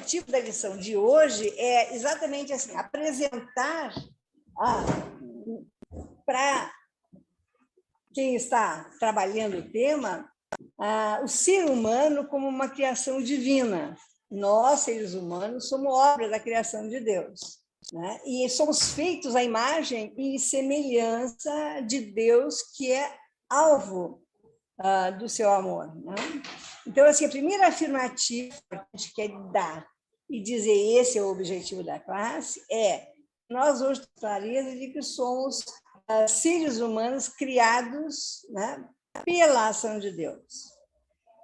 objetivo da lição de hoje é exatamente assim, apresentar para quem está trabalhando o tema, o ser humano como uma criação divina. Nós, seres humanos, somos obra da criação de Deus, né? E somos feitos à imagem e semelhança de Deus, que é alvo do seu amor, né? Então, assim, a primeira afirmativa que a gente quer dar e dizer esse é o objetivo da classe é nós hoje temos clareza de que somos seres humanos criados, né, pela ação de Deus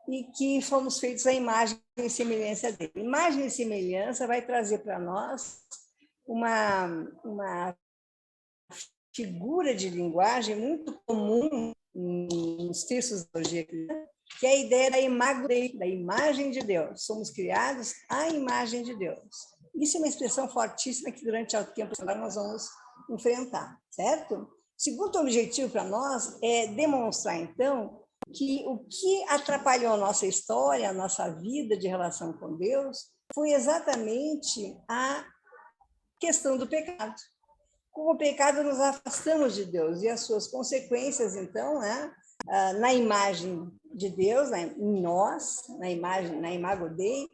e que fomos feitos à imagem e semelhança dele. Imagem e semelhança vai trazer para nós uma figura de linguagem muito comum nos textos da teologia cristã, que é a ideia da imago Dei, da imagem de Deus. Somos criados à imagem de Deus. Isso é uma expressão fortíssima que durante o tempo nós vamos enfrentar, certo? Segundo objetivo para nós é demonstrar, então, que o que atrapalhou a nossa história, a nossa vida de relação com Deus, foi exatamente a questão do pecado. Com o pecado nos afastamos de Deus e as suas consequências, então, né, na imagem de Deus, em nós, na imago Dei,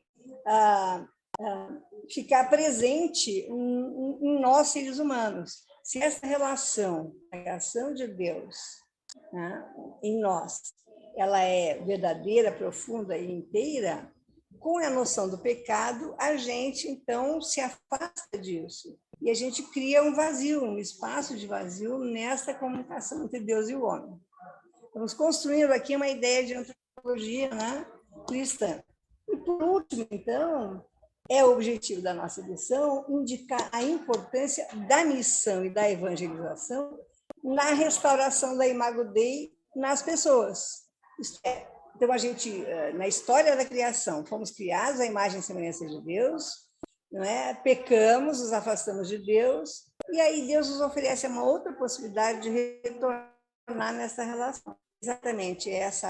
ficar presente em nós, seres humanos. Se essa relação, a criação de Deus, né, em nós, ela é verdadeira, profunda e inteira, com a noção do pecado, a gente, então, se afasta disso. E a gente cria um vazio, um espaço de vazio nessa comunicação entre Deus e o homem. Estamos construindo aqui uma ideia de antropologia, né, cristã. E, por último, então, é o objetivo da nossa lição indicar a importância da missão e da evangelização na restauração da imago Dei nas pessoas. Então, a gente, na história da criação, fomos criados à imagem e semelhança de Deus, não é? Pecamos, nos afastamos de Deus, e aí Deus nos oferece uma outra possibilidade de retornar nessa relação. Exatamente esse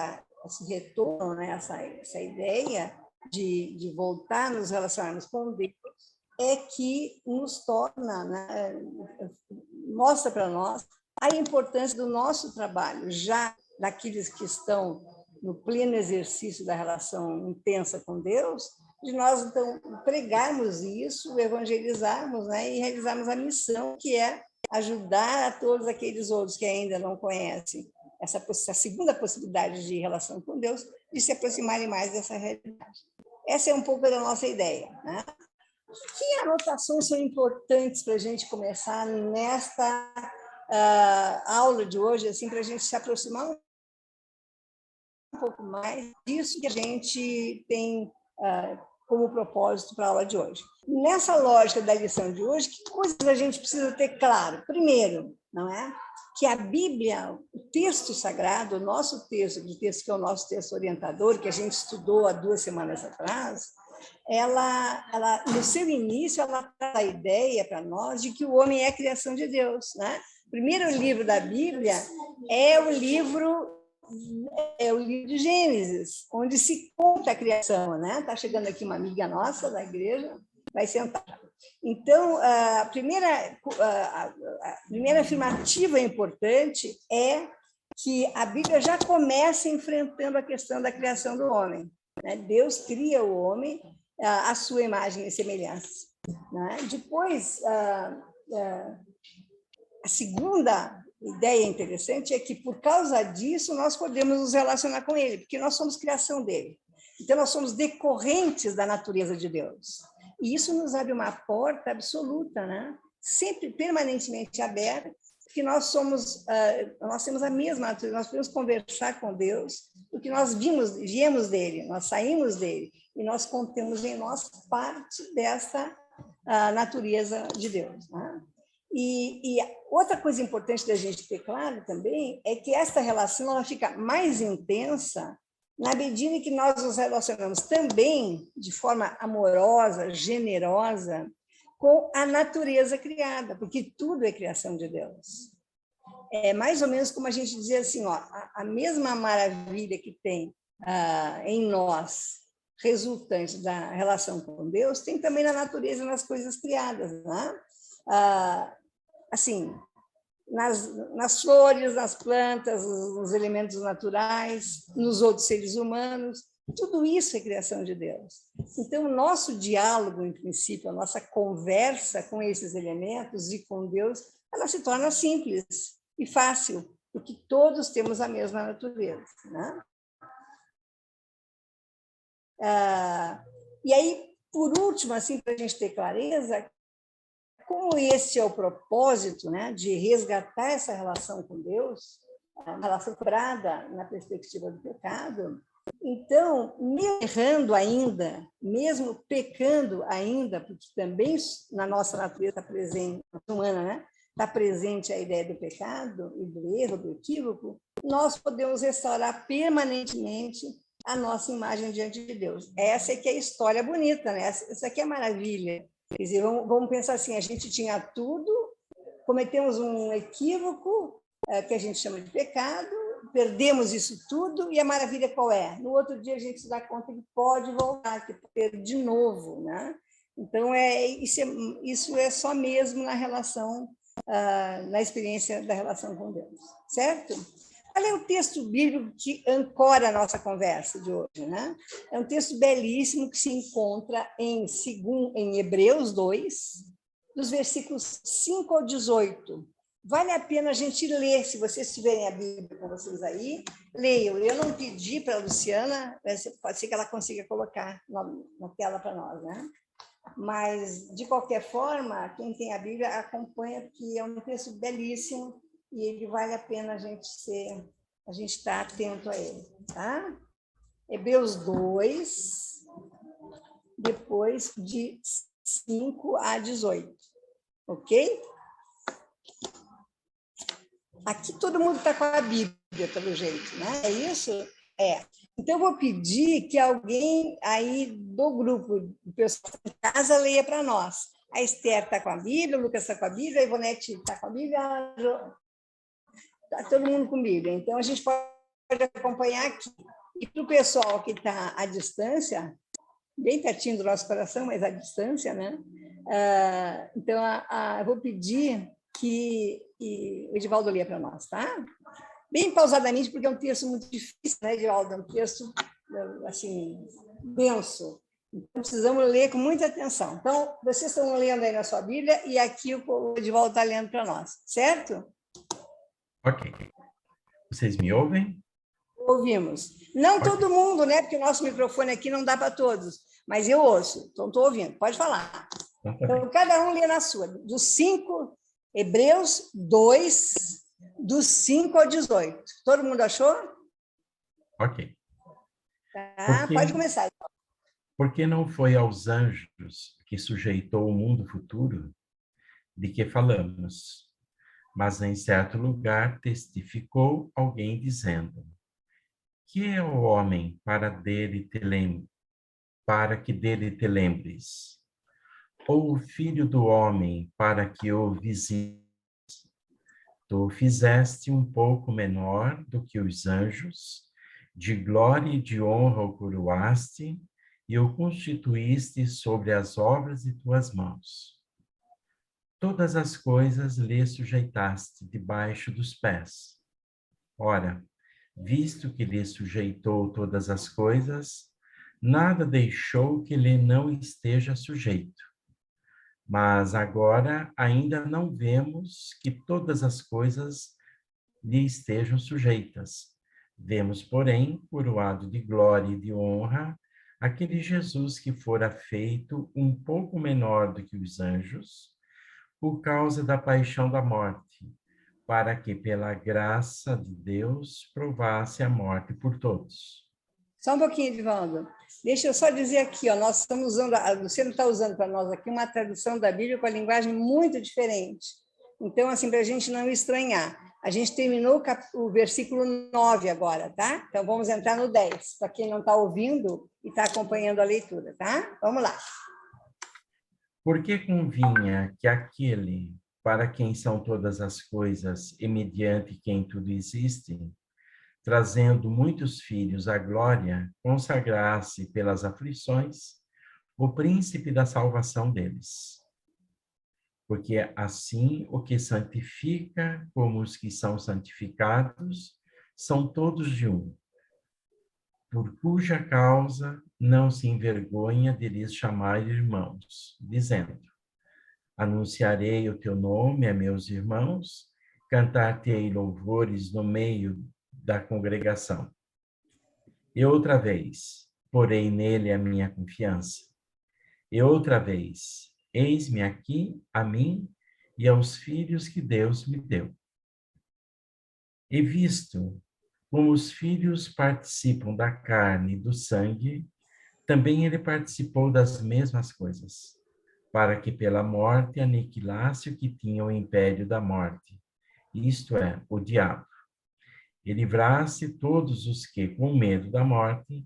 retorno, né? essa ideia de voltar a nos relacionarmos com Deus é que nos torna, né? Mostra para nós a importância do nosso trabalho, já daqueles que estão no pleno exercício da relação intensa com Deus, de nós, então, pregarmos isso, evangelizarmos, né, e realizarmos a missão, que é ajudar a todos aqueles outros que ainda não conhecem essa segunda possibilidade de relação com Deus, de se aproximarem mais dessa realidade. Essa é um pouco da nossa ideia, né? Que anotações são importantes para a gente começar nesta aula de hoje, assim, para a gente se aproximar um pouco mais disso que a gente tem como propósito para a aula de hoje. Nessa lógica da lição de hoje, que coisas a gente precisa ter claro? Primeiro, não é? Que a Bíblia, o texto sagrado, o nosso texto, que é o nosso texto orientador, que a gente estudou há 2 semanas atrás, ela no seu início, ela traz a ideia para nós de que o homem é a criação de Deus, né? O primeiro livro da Bíblia é o livro de Gênesis, onde se conta a criação, né? Está chegando aqui uma amiga nossa da igreja, vai sentar. Então, a primeira afirmativa importante é que a Bíblia já começa enfrentando a questão da criação do homem, né? Deus cria o homem à sua imagem e semelhança, né? Depois, a segunda ideia interessante é que, por causa disso, nós podemos nos relacionar com ele, porque nós somos criação dele. Então, nós somos decorrentes da natureza de Deus. E isso nos abre uma porta absoluta, né? Sempre, permanentemente aberta, porque nós temos a mesma natureza, nós podemos conversar com Deus, porque nós viemos dele, nós saímos dele, e nós contemos em nós parte dessa natureza de Deus, né? E outra coisa importante da gente ter claro também é que esta relação ela fica mais intensa na medida em que nós nos relacionamos também de forma amorosa, generosa, com a natureza criada, porque tudo é criação de Deus. É mais ou menos como a gente dizer assim, ó, a mesma maravilha que tem em nós resultantes da relação com Deus, tem também na natureza e nas coisas criadas, né? Assim, nas flores, nas plantas, nos elementos naturais, nos outros seres humanos, tudo isso é criação de Deus. Então, o nosso diálogo, em princípio, a nossa conversa com esses elementos e com Deus, ela se torna simples e fácil, porque todos temos a mesma natureza, né? E aí, por último, assim, para a gente ter clareza, como esse é o propósito, né, de resgatar essa relação com Deus, uma relação quebrada na perspectiva do pecado, então, mesmo errando ainda, mesmo pecando ainda, porque também na nossa natureza presente, humana, né, está presente a ideia do pecado e do erro, do equívoco, nós podemos restaurar permanentemente a nossa imagem diante de Deus. Essa é que é a história bonita, né? Essa aqui é a maravilha. Quer dizer, vamos pensar assim, a gente tinha tudo, cometemos um equívoco, que a gente chama de pecado, perdemos isso tudo, e a maravilha qual é? No outro dia a gente se dá conta que pode voltar, que pode ter de novo, né? Então, isso é só mesmo na relação, na experiência da relação com Deus, certo? Qual é o texto bíblico que ancora a nossa conversa de hoje, né? É um texto belíssimo que se encontra em Hebreus 2, dos versículos 5 ao 18. Vale a pena a gente ler, se vocês tiverem a Bíblia com vocês aí, leiam. Eu não pedi para a Luciana, pode ser que ela consiga colocar na tela para nós, né? Mas, de qualquer forma, quem tem a Bíblia acompanha, porque é um texto belíssimo e ele vale a pena a gente estar atento a ele, tá? Hebreus 2, depois de 5 a 18, ok? Aqui todo mundo está com a Bíblia, pelo jeito, né? É isso? É. Então, eu vou pedir que alguém aí do grupo, do pessoal de casa, leia para nós. A Esther está com a Bíblia, o Lucas está com a Bíblia, a Ivonete está com a Bíblia, está todo mundo com a Bíblia. Então, a gente pode acompanhar aqui. E para o pessoal que está à distância, bem pertinho do nosso coração, mas à distância, né? Então, eu vou pedir que o Edivaldo leia para nós, tá? Bem pausadamente, porque é um texto muito difícil, né, Edivaldo? É um texto, assim, denso. Então, precisamos ler com muita atenção. Então, vocês estão lendo aí na sua Bíblia e aqui o Edivaldo está lendo para nós, certo? Ok. Vocês me ouvem? Ouvimos. Não Okay. Todo mundo, né? Porque o nosso microfone aqui não dá para todos, mas eu ouço, então estou ouvindo. Pode falar. Então, cada um lê na sua. Dos 5, Hebreus 2, dos 5 ao 18. Todo mundo achou? Ok. Tá, pode começar. Porque não foi aos anjos que sujeitou o mundo futuro de que falamos, mas em certo lugar testificou alguém dizendo: que é o homem para que dele te lembres? Ou o filho do homem para que o visites? Tu o fizeste um pouco menor do que os anjos, de glória e de honra o coroaste e o constituíste sobre as obras de tuas mãos. Todas as coisas lhe sujeitaste debaixo dos pés. Ora, visto que lhe sujeitou todas as coisas, nada deixou que lhe não esteja sujeito. Mas agora ainda não vemos que todas as coisas lhe estejam sujeitas. Vemos, porém, coroado de glória e de honra, aquele Jesus que fora feito um pouco menor do que os anjos, por causa da paixão da morte, para que, pela graça de Deus, provasse a morte por todos. Só um pouquinho, Edivaldo. Deixa eu só dizer aqui, ó, nós estamos usando, a Luciana está usando para nós aqui uma tradução da Bíblia com a linguagem muito diferente. Então, assim, para a gente não estranhar. A gente terminou o versículo 9 agora, tá? Então, vamos entrar no 10, para quem não está ouvindo e está acompanhando a leitura, tá? Vamos lá. Porque convinha que aquele para quem são todas as coisas e mediante quem tudo existe, trazendo muitos filhos à glória, consagrasse pelas aflições o príncipe da salvação deles. Porque assim o que santifica como os que são santificados são todos de um, por cuja causa não se envergonha de lhes chamar irmãos, dizendo: anunciarei o teu nome a meus irmãos, cantar-te-ei louvores no meio da congregação. E outra vez, porei nele a minha confiança. E outra vez, eis-me aqui a mim e aos filhos que Deus me deu. E visto como os filhos participam da carne e do sangue, também ele participou das mesmas coisas, para que pela morte aniquilasse o que tinha o império da morte, isto é, o diabo, e livrasse todos os que, com medo da morte,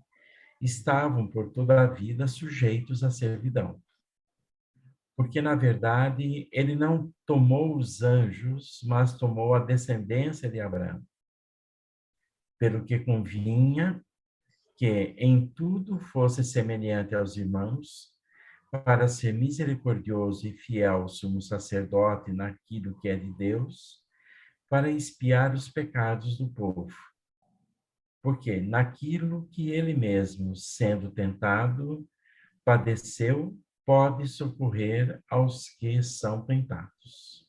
estavam por toda a vida sujeitos à servidão. Porque, na verdade, ele não tomou os anjos, mas tomou a descendência de Abraão. Pelo que convinha que em tudo fosse semelhante aos irmãos, para ser misericordioso e fiel sumo sacerdote naquilo que é de Deus, para expiar os pecados do povo. Porque naquilo que ele mesmo, sendo tentado, padeceu, pode socorrer aos que são tentados.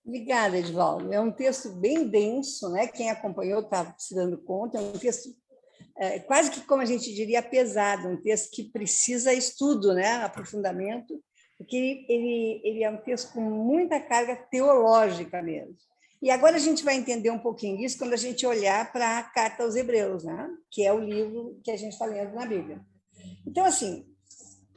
Obrigada, Edvaldo. É um texto bem denso, né? Quem acompanhou está se dando conta. É um texto quase que, como a gente diria, pesado, um texto que precisa estudo, né? Aprofundamento, porque ele é um texto com muita carga teológica mesmo. E agora a gente vai entender um pouquinho disso quando a gente olhar para a Carta aos Hebreus, né? Que é o livro que a gente está lendo na Bíblia. Então, assim,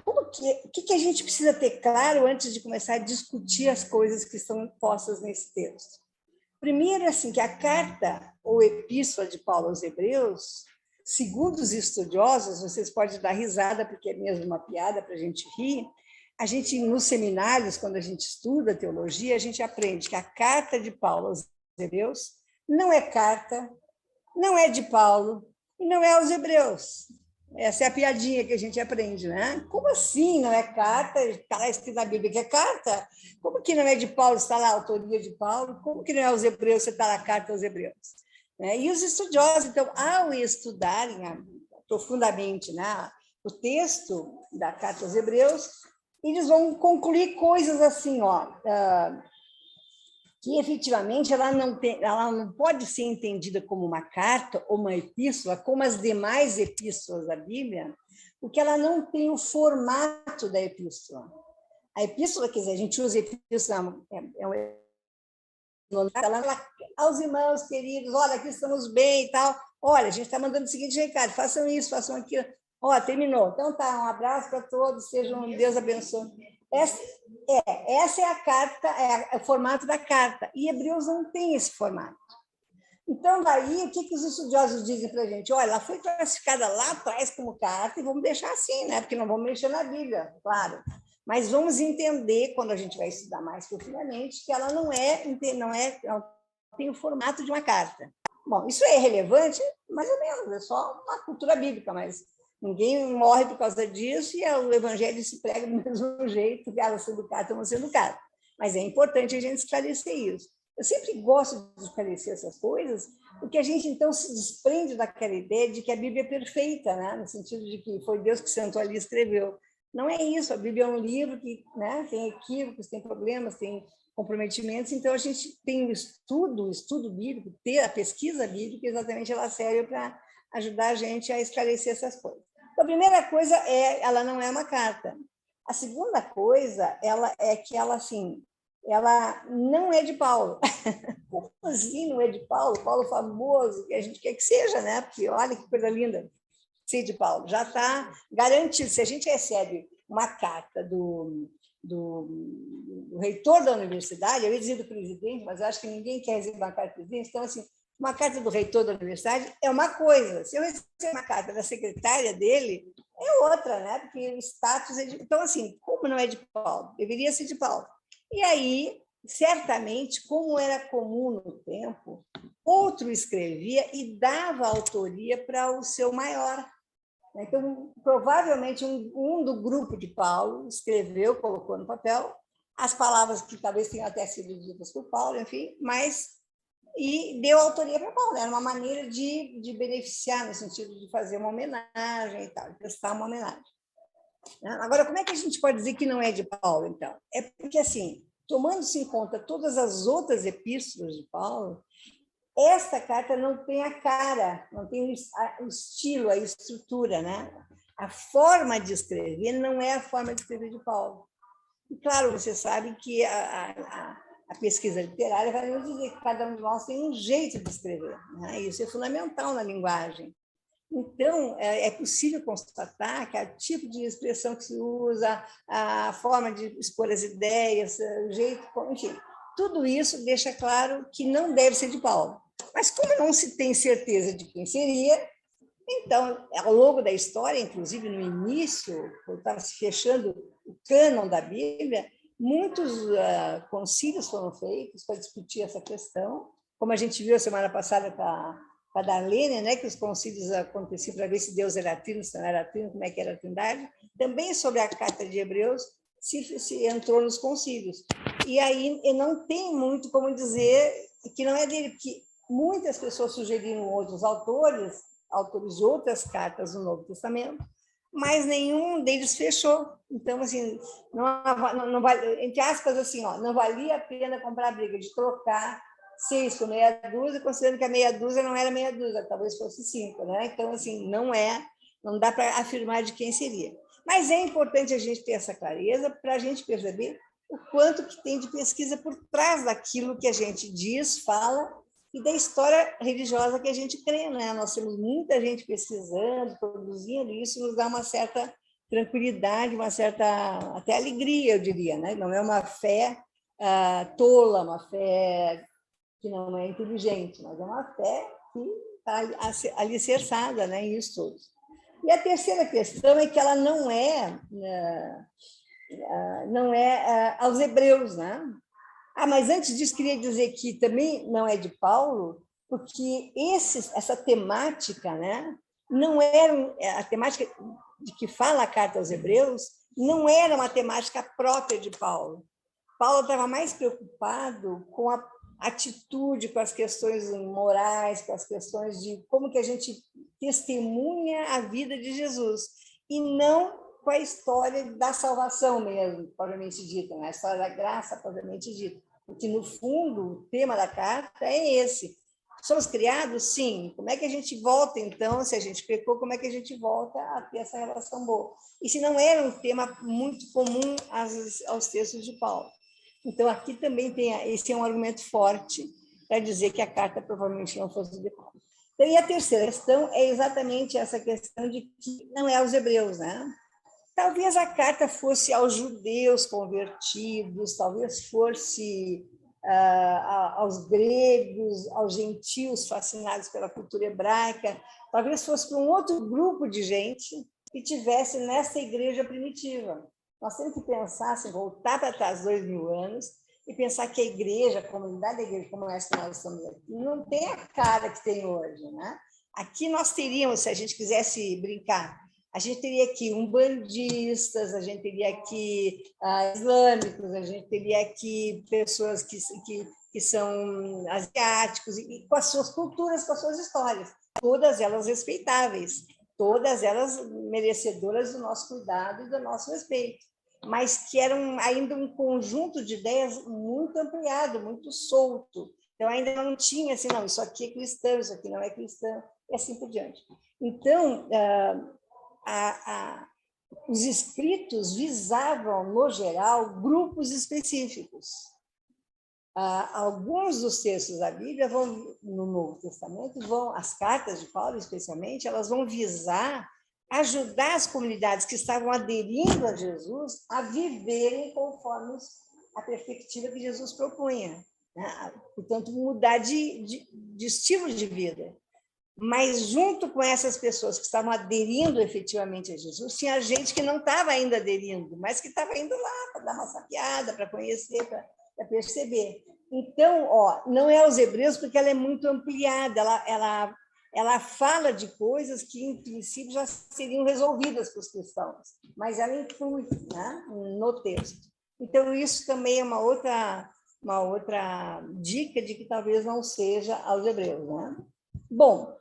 o que a gente precisa ter claro antes de começar a discutir as coisas que estão postas nesse texto? Primeiro, assim, que a carta ou epístola de Paulo aos Hebreus, segundo os estudiosos, vocês podem dar risada, porque é mesmo uma piada para a gente rir, a gente, nos seminários, quando a gente estuda teologia, a gente aprende que a carta de Paulo aos Hebreus não é carta, não é de Paulo e não é aos Hebreus. Essa é a piadinha que a gente aprende, né? Como assim não é carta? Está lá escrito na Bíblia que é carta? Como que não é de Paulo, está lá a autoria de Paulo? Como que não é aos Hebreus, você está lá a carta aos Hebreus? E os estudiosos, então, ao estudarem profundamente, né, o texto da carta aos Hebreus, eles vão concluir coisas assim, que efetivamente ela não pode ser entendida como uma carta ou uma epístola, como as demais epístolas da Bíblia, porque ela não tem o formato da epístola. A epístola, quer dizer, a gente usa epístola, ela aos irmãos queridos, olha, aqui estamos bem e tal, olha, a gente está mandando o seguinte recado, façam isso, façam aquilo, terminou, então tá, um abraço para todos, sejam, Deus abençoe. Essa é a carta, é o formato da carta. E Hebreus não tem esse formato. Então, daí, o que os estudiosos dizem para a gente? Olha, ela foi classificada lá atrás como carta e vamos deixar assim, né? Porque não vamos mexer na Bíblia, claro. Mas vamos entender, quando a gente vai estudar mais profundamente, que ela não tem o formato de uma carta. Bom, isso é relevante? Mais ou menos, é só uma cultura bíblica, mas ninguém morre por causa disso e o evangelho se prega do mesmo jeito, ela sendo carta ou não sendo carta. Mas é importante a gente esclarecer isso. Eu sempre gosto de esclarecer essas coisas, porque a gente, então, se desprende daquela ideia de que a Bíblia é perfeita, né? No sentido de que foi Deus que sentou ali e escreveu. Não é isso, a Bíblia é um livro que, né, tem equívocos, tem problemas, tem comprometimentos, então a gente tem o estudo bíblico, ter a pesquisa bíblica, exatamente ela serve para ajudar a gente a esclarecer essas coisas. Então, a primeira coisa ela não é uma carta. A segunda coisa, ela é que ela, assim, ela não é de Paulo. Como assim não é de Paulo? Paulo famoso, que a gente quer que seja, né? Porque olha que coisa linda. Sim, de Paulo, já está garantido. Se a gente recebe uma carta do reitor da universidade, eu ia dizer do presidente, mas eu acho que ninguém quer receber uma carta do presidente, então, assim, uma carta do reitor da universidade é uma coisa. Se eu receber uma carta da secretária dele, é outra, né? Porque o status é de... Então, assim, como não é de Paulo? Deveria ser de Paulo. E aí, certamente, como era comum no tempo, outro escrevia e dava autoria para o seu maior. Então, provavelmente, um do grupo de Paulo escreveu, colocou no papel as palavras que talvez tenham até sido ditas por Paulo, enfim, e deu autoria para Paulo. Era uma maneira de beneficiar, no sentido de fazer uma homenagem e tal, de prestar uma homenagem. Agora, como é que a gente pode dizer que não é de Paulo, então? É porque, assim, tomando-se em conta todas as outras epístolas de Paulo, esta carta não tem a cara, não tem o estilo, a estrutura, né? A forma de escrever não é a forma de escrever de Paulo. E, claro, você sabe que a pesquisa literária vai nos dizer que cada um de nós tem um jeito de escrever, né? Isso é fundamental na linguagem. Então, é possível constatar que o tipo de expressão que se usa, a forma de expor as ideias, o jeito, enfim, tudo isso deixa claro que não deve ser de Paulo. Mas como não se tem certeza de quem seria, então, ao longo da história, inclusive no início, quando estava se fechando o cânon da Bíblia, muitos concílios foram feitos para discutir essa questão, como a gente viu a semana passada com a Darlene, né, que os concílios aconteciam para ver se Deus era trino, se não era trino, como é que era a trindade. Também sobre a carta de Hebreus se entrou nos concílios. E aí não tem muito como dizer que não é dele, porque muitas pessoas sugeriram outros autores de outras cartas do Novo Testamento, mas nenhum deles fechou. Então, assim, não vale, entre aspas, assim, ó, não valia a pena comprar a briga de trocar 6 por meia dúzia, considerando que a meia dúzia não era meia dúzia, talvez fosse 5, né? Então, assim, não dá para afirmar de quem seria. Mas é importante a gente ter essa clareza para a gente perceber o quanto que tem de pesquisa por trás daquilo que a gente diz, fala, e da história religiosa que a gente crê, né? Nós temos muita gente pesquisando, produzindo, e isso nos dá uma certa tranquilidade, uma certa até alegria, eu diria, né? Não é uma fé tola, uma fé que não é inteligente, mas é uma fé que está alicerçada, né, em estudos. E a terceira questão é que ela não é aos hebreus, né? Mas antes disso, queria dizer que também não é de Paulo, porque essa temática, né, não era a temática de que fala a carta aos hebreus, não era uma temática própria de Paulo. Paulo estava mais preocupado com a atitude, com as questões morais, com as questões de como que a gente testemunha a vida de Jesus, e não com a história da salvação mesmo, propriamente dita, né? A história da graça, propriamente dita. Porque, no fundo, o tema da carta é esse. Somos criados? Sim. Como é que a gente volta, então, se a gente pecou, como é que a gente volta a ter essa relação boa? E se não era um tema muito comum aos textos de Paulo. Então, aqui também esse é um argumento forte para dizer que a carta provavelmente não fosse de Paulo. Então, e a terceira questão é exatamente essa questão de que não é aos hebreus, né? Talvez a carta fosse aos judeus convertidos, talvez fosse aos gregos, aos gentios fascinados pela cultura hebraica, talvez fosse para um outro grupo de gente que tivesse nessa igreja primitiva. Nós temos que pensar, assim, voltar para trás 2000 anos e pensar que a igreja, a comunidade da igreja, como essa que nós estamos aqui, não tem a cara que tem hoje, né? Aqui nós teríamos, se a gente quisesse brincar, a gente teria aqui umbandistas, a gente teria aqui islâmicos, a gente teria aqui pessoas que são asiáticos, e com as suas culturas, com as suas histórias, todas elas respeitáveis, todas elas merecedoras do nosso cuidado e do nosso respeito, mas que eram ainda um conjunto de ideias muito ampliado, muito solto. Então, ainda não tinha assim, não, isso aqui é cristão, isso aqui não é cristão, e assim por diante. Então, os escritos visavam, no geral, grupos específicos. Alguns dos textos da Bíblia no Novo Testamento, as cartas de Paulo, especialmente, elas vão visar ajudar as comunidades que estavam aderindo a Jesus a viverem conforme a perspectiva que Jesus propunha, né? Portanto, mudar de estilo de vida. Mas, junto com essas pessoas que estavam aderindo efetivamente a Jesus, tinha gente que não estava ainda aderindo, mas que estava indo lá para dar uma sapiada, para conhecer, para perceber. Então, ó, não é aos Hebreus, porque ela é muito ampliada, ela fala de coisas que, em princípio, já seriam resolvidas para os cristãos, mas ela inclui, né, no texto. Então, isso também é uma outra dica de que talvez não seja aos Hebreus. Né? Bom,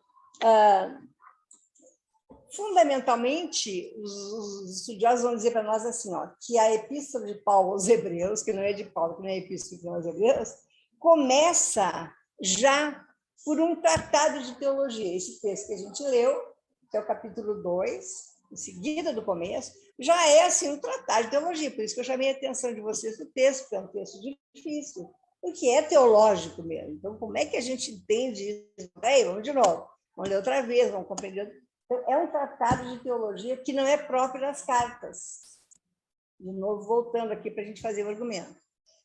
fundamentalmente, os estudiosos vão dizer para nós assim, ó, que a epístola de Paulo aos Hebreus, que não é de Paulo, que não é a epístola aos Hebreus, começa já por um tratado de teologia. Esse texto que a gente leu, que é o capítulo 2, em seguida do começo, já é assim um tratado de teologia. Por isso que eu chamei a atenção de vocês do texto, que é um texto difícil, porque é teológico mesmo. Então, como é que a gente entende isso? Aí, vamos de novo, vamos ler outra vez, vamos compreender. Então, é um tratado de teologia que não é próprio das cartas. De novo, voltando aqui para a gente fazer o argumento.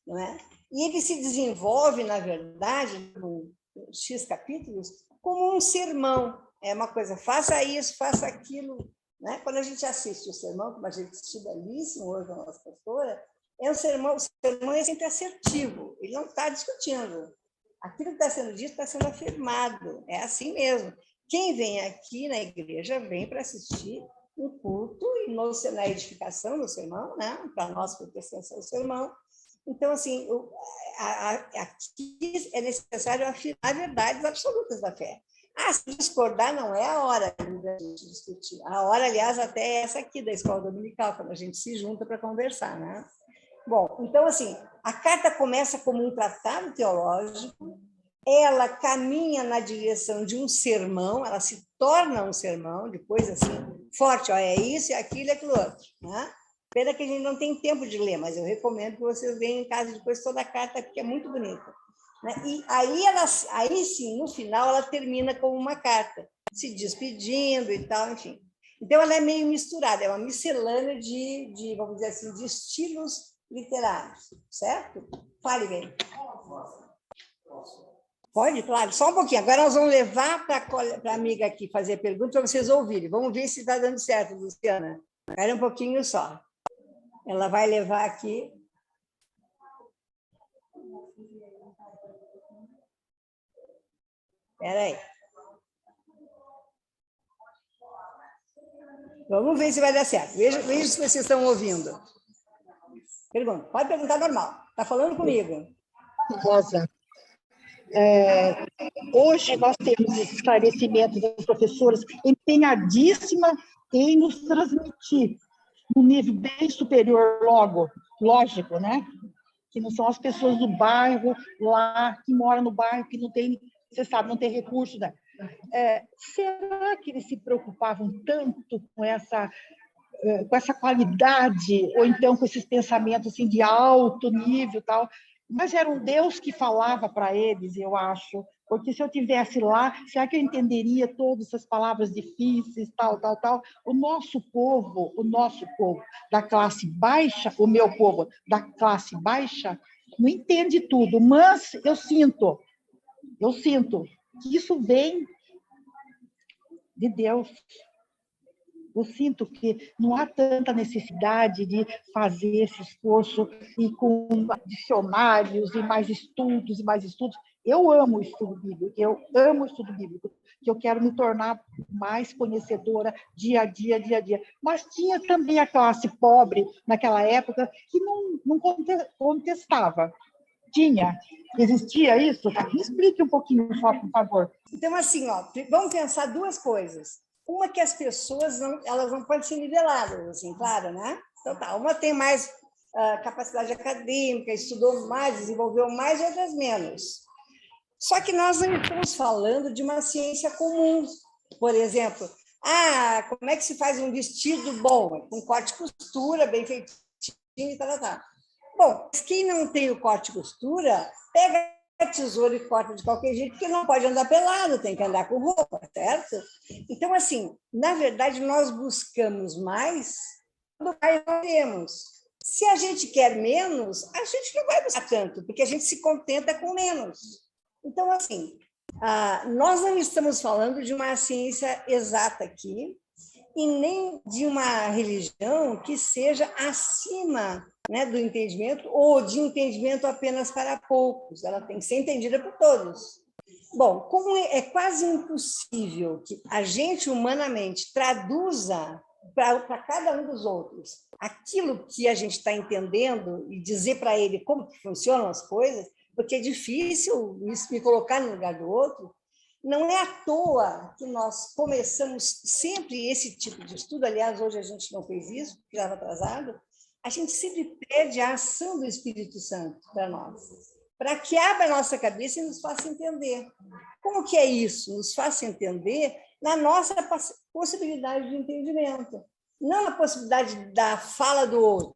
Não é? E ele se desenvolve, na verdade, com X capítulos, como um sermão. É uma coisa, faça isso, faça aquilo. Né? Quando a gente assiste o sermão, como a gente assistiu belíssimo hoje a nossa pastora, é um sermão, o sermão é sempre assertivo, ele não está discutindo. Aquilo que está sendo dito está sendo afirmado, é assim mesmo. Quem vem aqui na igreja vem para assistir um culto e na edificação do sermão, né? Para nós que pertencemos ao sermão. Então, assim, aqui é necessário afirmar verdades absolutas da fé. Se discordar não é a hora da gente discutir. A hora, aliás, até é essa aqui da escola dominical, quando a gente se junta para conversar, né? Bom, então, assim, a carta começa como um tratado teológico, ela caminha na direção de um sermão, ela se torna um sermão, depois, assim, forte, ó, é isso, é aquilo, é aquilo outro, né? Pena que a gente não tem tempo de ler, mas eu recomendo que vocês leiam em casa depois toda a carta, porque é muito bonita. E aí sim, no final, ela termina como uma carta, se despedindo e tal, enfim. Então, ela é meio misturada, é uma miscelânea vamos dizer assim, de estilos literários, certo? Fale bem. Pode, claro, só um pouquinho. Agora nós vamos levar para a amiga aqui fazer pergunta para vocês ouvirem. Vamos ver se está dando certo, Luciana. Espera um pouquinho só. Ela vai levar aqui. Espera aí. Vamos ver se vai dar certo. Veja se vocês estão ouvindo. Pergunta. Pode perguntar normal. Está falando comigo. Rosa, hoje nós temos esclarecimento das professoras empenhadíssima em nos transmitir um nível bem superior, lógico, né? Que não são as pessoas do bairro lá, que moram no bairro, que não tem, você sabe, não tem recurso, né? Será que eles se preocupavam tanto com essa qualidade, ou então com esses pensamentos assim, de alto nível e tal? Mas era um Deus que falava para eles, eu acho, porque se eu tivesse lá, será que eu entenderia todas essas palavras difíceis, tal? O nosso povo da classe baixa, o meu povo da classe baixa, não entende tudo, mas eu sinto que isso vem de Deus. Eu sinto que não há tanta necessidade de fazer esse esforço e com dicionários e mais estudos. Eu amo o estudo bíblico, que eu quero me tornar mais conhecedora dia a dia. Mas tinha também a classe pobre naquela época que não contestava. Existia isso? Me explique um pouquinho só, por favor. Então, assim, ó, vamos pensar duas coisas. Uma que as pessoas elas não podem ser niveladas, assim, claro, né? Então, tá, uma tem mais capacidade acadêmica, estudou mais, desenvolveu mais, outras menos. Só que nós não estamos falando de uma ciência comum. Por exemplo, como é que se faz um vestido bom, com corte e costura, bem feitinho e tal. Bom, quem não tem o corte e costura, pega a tesoura e corta de qualquer jeito, porque não pode andar pelado, tem que andar com roupa, certo? Então, assim, na verdade, nós buscamos mais do que nós temos. Se a gente quer menos, a gente não vai buscar tanto, porque a gente se contenta com menos. Então, assim, nós não estamos falando de uma ciência exata aqui, e nem de uma religião que seja acima, né, do entendimento, ou de entendimento apenas para poucos. Ela tem que ser entendida por todos. Bom, como é quase impossível que a gente humanamente traduza para cada um dos outros aquilo que a gente está entendendo e dizer para ele como que funcionam as coisas, porque é difícil me colocar no lugar do outro, não é à toa que nós começamos sempre esse tipo de estudo. Aliás, hoje a gente não fez isso, porque estava atrasado. A gente sempre pede a ação do Espírito Santo para nós, para que abra a nossa cabeça e nos faça entender. Como que é isso? Nos faça entender na nossa possibilidade de entendimento. Não na possibilidade da fala do outro,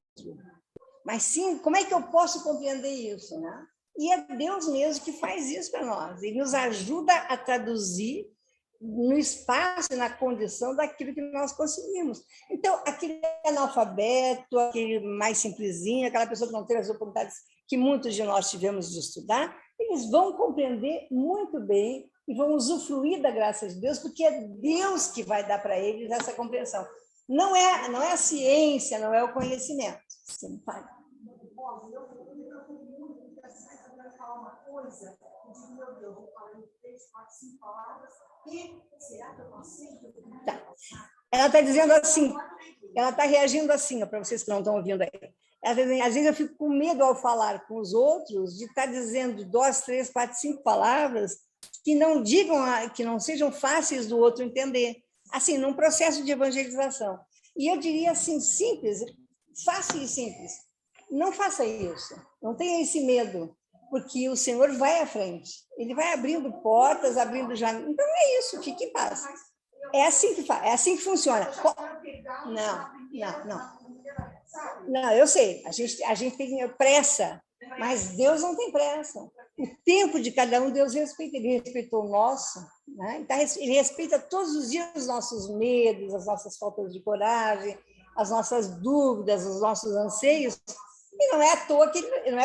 mas sim, como é que eu posso compreender isso, né? E é Deus mesmo que faz isso para nós. Ele nos ajuda a traduzir no espaço e na condição daquilo que nós conseguimos. Então, aquele analfabeto, aquele mais simplesinho, aquela pessoa que não teve as oportunidades que muitos de nós tivemos de estudar, eles vão compreender muito bem e vão usufruir da graça de Deus, porque é Deus que vai dar para eles essa compreensão. Não é a ciência, não é o conhecimento. Sim, pai. Uma coisa, eu digo, meu Deus, vou falar em 3, 4, 5 palavras, e será que eu consigo? Tá. Ela está dizendo assim, ela está reagindo assim, para vocês que não estão ouvindo aí. Ela tá dizendo, às vezes eu fico com medo ao falar com os outros de estar dizendo 2, 3, 4, 5 palavras que não digam, que não sejam fáceis do outro entender. Assim, num processo de evangelização. E eu diria assim, simples, fácil e simples. Não faça isso, não tenha esse medo, porque o Senhor vai à frente. Ele vai abrindo portas, abrindo janelas. Então, é isso, fique em paz. É assim que faz, é assim que funciona. Não, eu sei, a gente tem pressa, mas Deus não tem pressa. O tempo de cada um, Deus respeita. Ele respeitou o nosso, né? Então, ele respeita todos os dias os nossos medos, as nossas faltas de coragem, as nossas dúvidas, os nossos anseios. E não é à toa que ele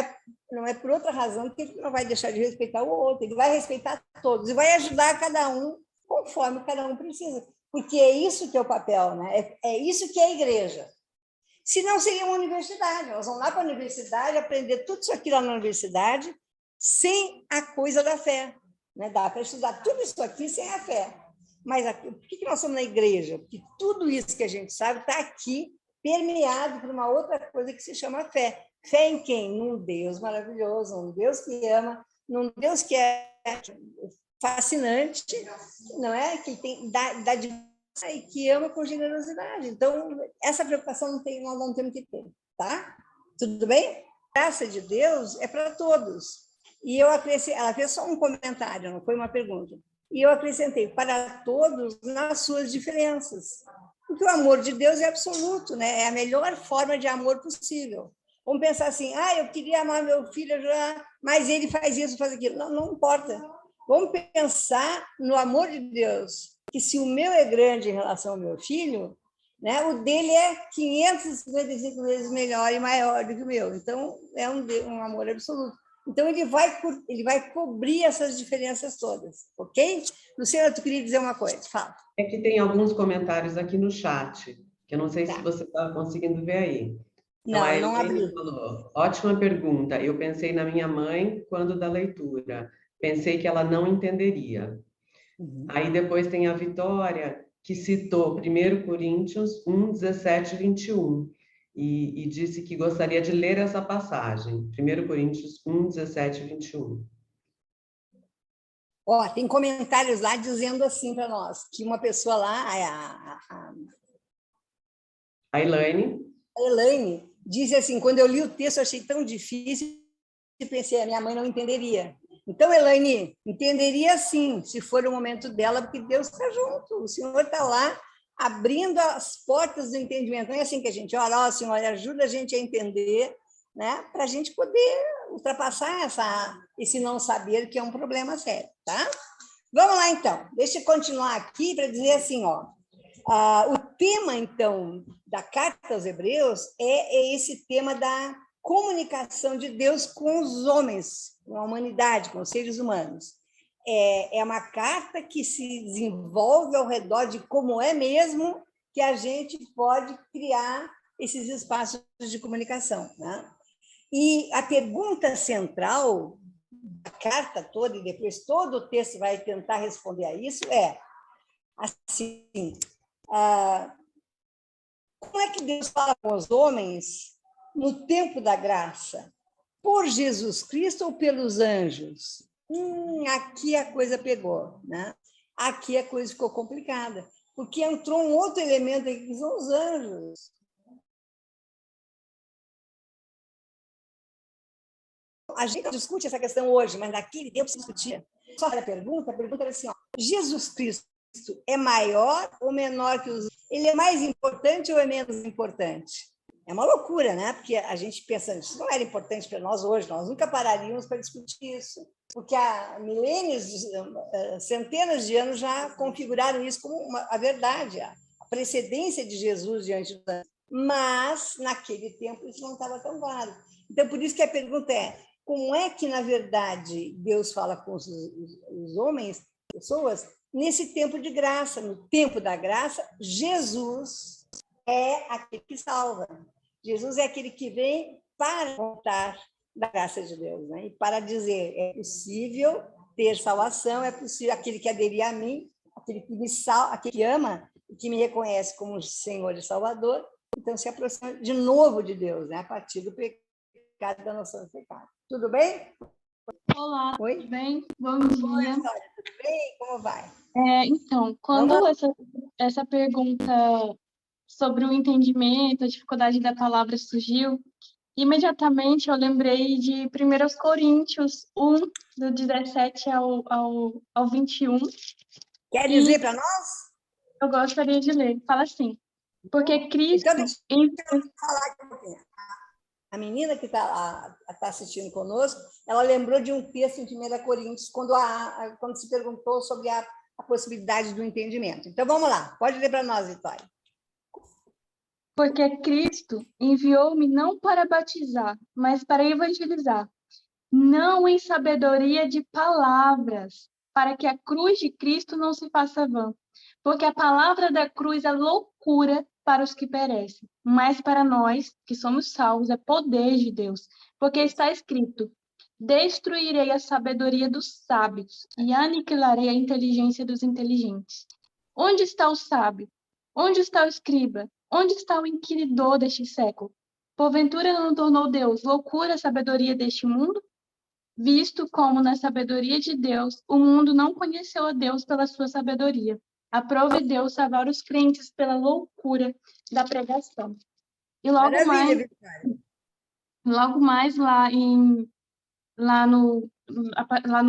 não é por outra razão que ele não vai deixar de respeitar o outro. Ele vai respeitar todos e vai ajudar cada um conforme cada um precisa. Porque é isso que é o papel, né? É isso que é a igreja. Se não, seria uma universidade. Nós vamos lá para a universidade, aprender tudo isso aqui lá na universidade, sem a coisa da fé. Né? Dá para estudar tudo isso aqui sem a fé. Mas por que nós somos na igreja? Porque tudo isso que a gente sabe está aqui, permeado por uma outra coisa que se chama fé. Fé em quem? Num Deus maravilhoso, num Deus que ama, num Deus que é fascinante, não é? Que tem dá e que ama com generosidade. Então, essa preocupação nós não temos que ter, tá? Tudo bem? A graça de Deus é para todos. E eu acrescentei, ela fez só um comentário, não foi uma pergunta. E eu acrescentei, para todos nas suas diferenças. Porque o amor de Deus é absoluto, né? É a melhor forma de amor possível. Vamos pensar assim, eu queria amar meu filho, mas ele faz isso, faz aquilo. Não importa. Vamos pensar no amor de Deus, que se o meu é grande em relação ao meu filho, né, o dele é 555 vezes melhor e maior do que o meu. Então, é um amor absoluto. Então, ele vai cobrir essas diferenças todas, ok? Luciana, tu queria dizer uma coisa? Fala. É que tem alguns comentários aqui no chat, que eu não sei se você está conseguindo ver aí. Então, não abri. Falou, ótima pergunta. Eu pensei na minha mãe quando da leitura. Pensei que ela não entenderia. Uhum. Aí depois tem a Vitória, que citou 1 Coríntios 1, 17 e 21. E disse que gostaria de ler essa passagem. 1 Coríntios 1, 17 e 21. Tem comentários lá dizendo assim para nós, que uma pessoa lá, a Elaine. A Elaine disse assim, quando eu li o texto, eu achei tão difícil, e pensei, a minha mãe não entenderia. Então, Elaine, entenderia sim, se for o momento dela, porque Deus está junto, o Senhor está lá, abrindo as portas do entendimento. Não é assim que a gente ora, Senhor, ajuda a gente a entender, né? Para a gente poder ultrapassar esse não saber, que é um problema sério, tá? Vamos lá, então. Deixa eu continuar aqui para dizer assim, o tema, então, da Carta aos Hebreus é esse tema da comunicação de Deus com os homens, com a humanidade, com os seres humanos. É uma carta que se desenvolve ao redor de como é mesmo que a gente pode criar esses espaços de comunicação, né? E a pergunta central da carta toda, e depois todo o texto vai tentar responder a isso, é assim, como é que Deus fala com os homens no tempo da graça? Por Jesus Cristo ou pelos anjos? Aqui a coisa pegou, né? Aqui a coisa ficou complicada, porque entrou um outro elemento aqui, que são os anjos. A gente discute essa questão hoje, mas naquele tempo se discutia. Só a pergunta era assim, ó, Jesus Cristo é maior ou menor que os... Ele é mais importante ou é menos importante? É uma loucura, né? Porque a gente pensa, isso não era importante para nós hoje, nós nunca pararíamos para discutir isso, porque há milênios, centenas de anos já configuraram isso como a verdade, a precedência de Jesus diante dos anos. Mas, naquele tempo, isso não estava tão claro. Então, por isso que a pergunta é, como é que, na verdade, Deus fala com os homens, pessoas, nesse tempo de graça? No tempo da graça, Jesus é aquele que salva. Jesus é aquele que vem para contar da graça de Deus, né? E para dizer, é possível ter salvação, é possível aquele que aderir a mim, aquele que me salva, aquele que ama e que me reconhece como Senhor e Salvador, então se aproxima de novo de Deus, né? A partir do pecado, da noção do pecado. Tudo bem? Olá, Oi? tudo bem? Bom dia. Oi, Vitória, tudo bem? Como vai? Então, quando essa pergunta sobre o entendimento, a dificuldade da palavra surgiu, imediatamente eu lembrei de 1 Coríntios 1, do 17 ao 21. Quer dizer para nós? Eu gostaria de ler. Fala assim, porque Cristo... Então, deixa eu falar aqui um pouquinho. A menina que está assistindo conosco, ela lembrou de um texto em 1 Coríntios, quando se perguntou sobre a possibilidade do entendimento. Então, vamos lá. Pode ler para nós, Vitória. Porque Cristo enviou-me não para batizar, mas para evangelizar, não em sabedoria de palavras, para que a cruz de Cristo não se faça vã. Porque a palavra da cruz é loucura para os que perecem, mas para nós, que somos salvos, é poder de Deus. Porque está escrito, destruirei a sabedoria dos sábios e aniquilarei a inteligência dos inteligentes. Onde está o sábio? Onde está o escriba? Onde está o inquiridor deste século? Porventura não tornou Deus loucura a sabedoria deste mundo? Visto como, na sabedoria de Deus, o mundo não conheceu a Deus pela sua sabedoria. Aprove Deus salvar os crentes pela loucura da pregação. E logo mais lá no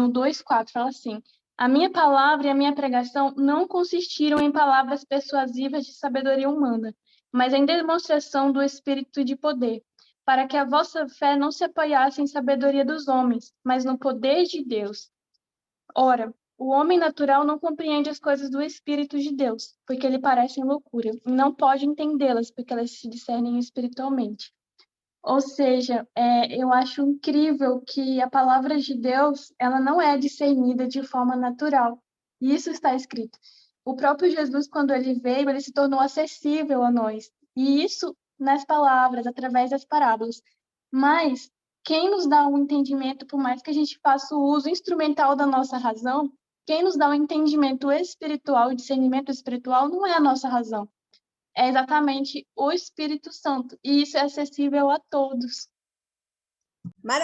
2:4 fala assim, a minha palavra e a minha pregação não consistiram em palavras persuasivas de sabedoria humana, mas em demonstração do Espírito de poder, para que a vossa fé não se apoiasse em sabedoria dos homens, mas no poder de Deus. Ora, o homem natural não compreende as coisas do Espírito de Deus, porque lhe parecem loucura, e não pode entendê-las, porque elas se discernem espiritualmente. Ou seja, eu acho incrível que a palavra de Deus, ela não é discernida de forma natural. E isso está escrito. O próprio Jesus, quando ele veio, ele se tornou acessível a nós. E isso nas palavras, através das parábolas. Mas quem nos dá um entendimento, por mais que a gente faça o uso instrumental da nossa razão, quem nos dá um entendimento espiritual, o discernimento espiritual, não é a nossa razão. É exatamente o Espírito Santo. E isso é acessível a todos.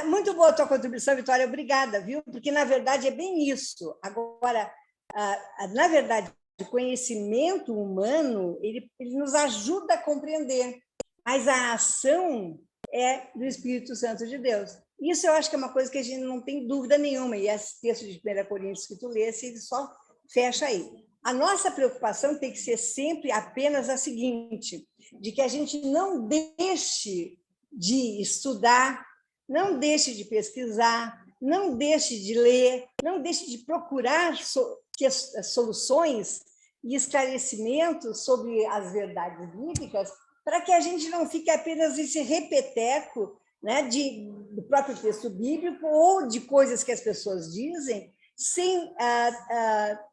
Muito boa a tua contribuição, Vitória. Obrigada, viu? Porque, na verdade, é bem isso. Agora, na verdade, o conhecimento humano, ele nos ajuda a compreender, mas a ação é do Espírito Santo de Deus. Isso eu acho que é uma coisa que a gente não tem dúvida nenhuma, e esse texto de 1 Coríntios que tu lesse, ele só fecha aí. A nossa preocupação tem que ser sempre apenas a seguinte, de que a gente não deixe de estudar, não deixe de pesquisar, não deixe de ler, não deixe de procurar soluções e esclarecimentos sobre as verdades bíblicas, para que a gente não fique apenas esse repeteco, né, do próprio texto bíblico ou de coisas que as pessoas dizem, sem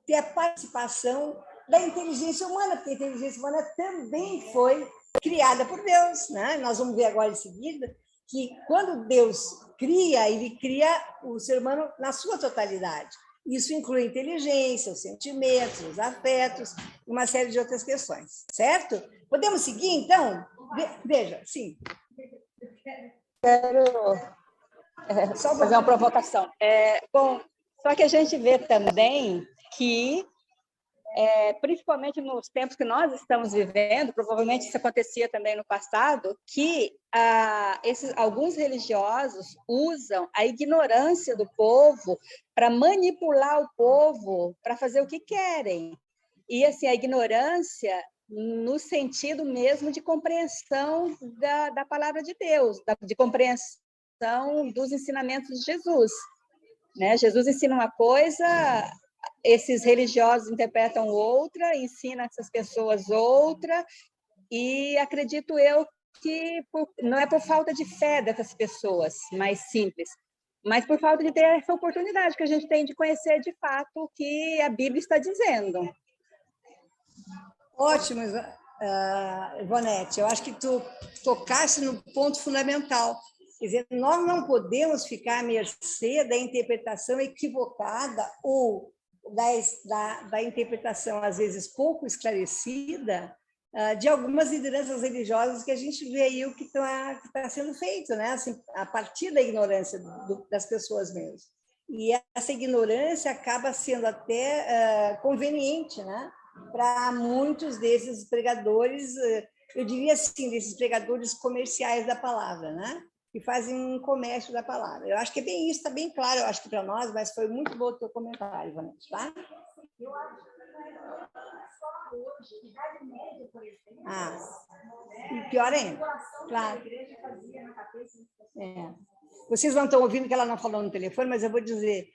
ter a participação da inteligência humana, porque a inteligência humana também foi criada por Deus, né? Nós vamos ver agora em seguida que quando Deus cria, ele cria o ser humano na sua totalidade. Isso inclui a inteligência, os sentimentos, os afetos, uma série de outras questões, certo? Podemos seguir, então? Veja, sim. Quero fazer uma provocação. Bom, só que a gente vê também que, principalmente nos tempos que nós estamos vivendo, provavelmente isso acontecia também no passado, que alguns religiosos usam a ignorância do povo para manipular o povo para fazer o que querem. E assim, a ignorância no sentido mesmo de compreensão da palavra de Deus, de compreensão dos ensinamentos de Jesus. Né? Jesus ensina uma coisa, esses religiosos interpretam outra, ensinam essas pessoas outra, e acredito eu que não é por falta de fé dessas pessoas, mais simples, mas por falta de ter essa oportunidade que a gente tem de conhecer de fato o que a Bíblia está dizendo. Ótimo, Ivonete. Eu acho que tu tocaste no ponto fundamental. Quer dizer, nós não podemos ficar à mercê da interpretação equivocada ou da interpretação, às vezes, pouco esclarecida de algumas lideranças religiosas que a gente vê aí o que está sendo feito, né? Assim, a partir da ignorância das pessoas mesmo. E essa ignorância acaba sendo até conveniente, né? Para muitos desses pregadores, eu diria assim, desses pregadores comerciais da palavra, né? Que fazem um comércio da palavra. Eu acho que é bem isso, está bem claro, eu acho que para nós, mas foi muito bom o teu comentário, Vanessa, tá? Eu acho que só hoje, Idade Média, por exemplo. E pior ainda, claro. Vocês não estão ouvindo que ela não falou no telefone, mas eu vou dizer,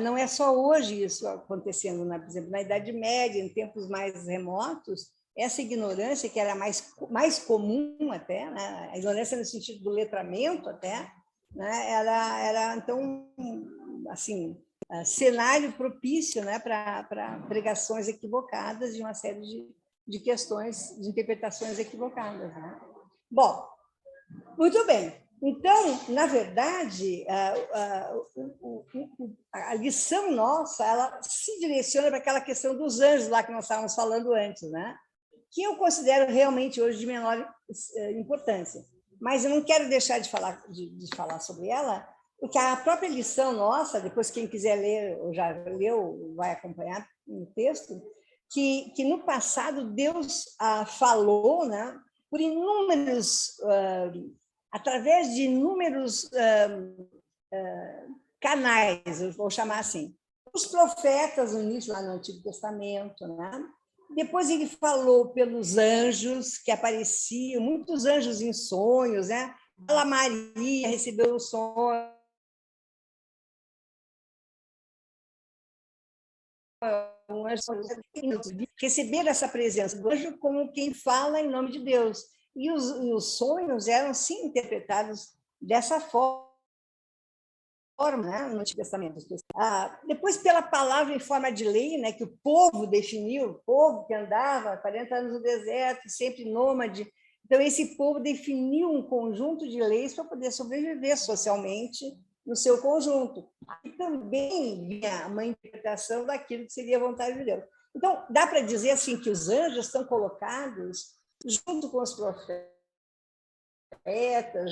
não é só hoje isso acontecendo, né? Por exemplo, na Idade Média, em tempos mais remotos, essa ignorância, que era mais comum até, né? A ignorância no sentido do letramento até, né? Era então, assim, cenário propício, né? para pregações equivocadas de uma série de questões, de interpretações equivocadas. Né? Bom, muito bem. Então, na verdade, a lição nossa, ela se direciona para aquela questão dos anjos lá que nós estávamos falando antes, né? Que eu considero realmente hoje de menor importância. Mas eu não quero deixar de falar sobre ela, porque a própria lição nossa, depois quem quiser ler, ou já leu, vai acompanhar no texto, que no passado Deus falou, né, por inúmeros... através de inúmeros canais, eu vou chamar assim, os profetas no início, lá no Antigo Testamento, né? Depois ele falou pelos anjos que apareciam, muitos anjos em sonhos, né? Ela Maria recebeu o sonho, receber essa presença do anjo como quem fala em nome de Deus. E os sonhos eram, sim, interpretados dessa forma, né, no Antigo Testamento. Depois, pela palavra em forma de lei, né, que o povo definiu, o povo que andava 40 anos no deserto, sempre nômade. Então, esse povo definiu um conjunto de leis para poder sobreviver socialmente no seu conjunto. E também vinha uma interpretação daquilo que seria a vontade de Deus. Então, dá para dizer assim que os anjos estão colocados junto com os profetas,